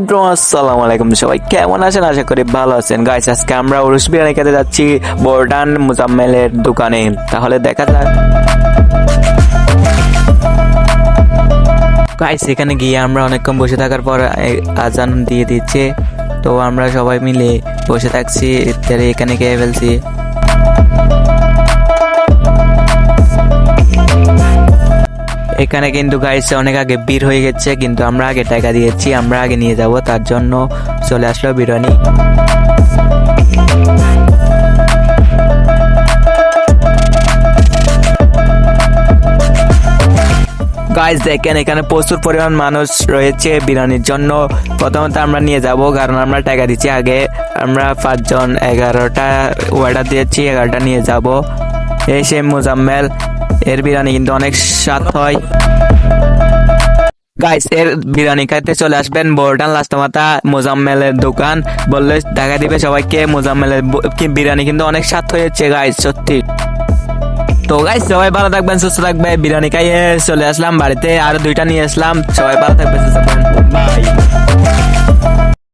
Bro আসসালামু আলাইকুম, সবাই কেমন আছেন? আশা করি ভালো আছেন। গাইস, আজকে আমরা উরুস বিরিয়ানি খেতে যাচ্ছি বোরডান মুজাম্মেলের দোকানে। তাহলে দেখা যাক। গাইস, এখানে গিয়ে আমরা অনেকক্ষণ বসে থাকার পর আজান দিয়ে দিচ্ছে, তো আমরা সবাই মিলে বসে থাকছি। এখানে খেয়ে ফেলছি। এখানে কিন্তু গাইস অনেক আগে ভিড় হয়ে গেছে, কিন্তু আমরা আগে টাকা দিয়েছি, আমরা আগে নিয়ে যাব, তার জন্য চলে আসলো বিরিয়ানি। গাইস দেখেন, এখানে প্রচুর পরিমাণ মানুষ রয়েছে বিরিয়ানির জন্য। প্রথমত আমরা নিয়ে যাব, কারণ আমরা টাকা দিচ্ছি আগে। আমরা 5 জন 11টা অর্ডার দিয়েছি, 11টা নিয়ে যাব। এই সে মুজাম্মেল, এর বিরিয়ানি কিন্তু অনেক স্বাদ হয়। গাইস, এর বিরিয়ানি খাইতে চলে আসবেন বোরডান লাস্টমাতা মুজাম্মেলের দোকান, বললে দেখা দিবে সবাইকে। মুজাম্মেলের বিরিয়ানি কিন্তু অনেক স্বাদ হয়েছে গাইস, সত্যি। তো গাইস, সবাই ভালো থাকবেন, সুস্থ থাকবেন। বিরিয়ানি খাইয়ে চলে আসলাম বাড়িতে, আরো 2টা নিয়ে আসলাম। সবাই ভালো থাকবেন, সুস্থ থাকবেন, বাই।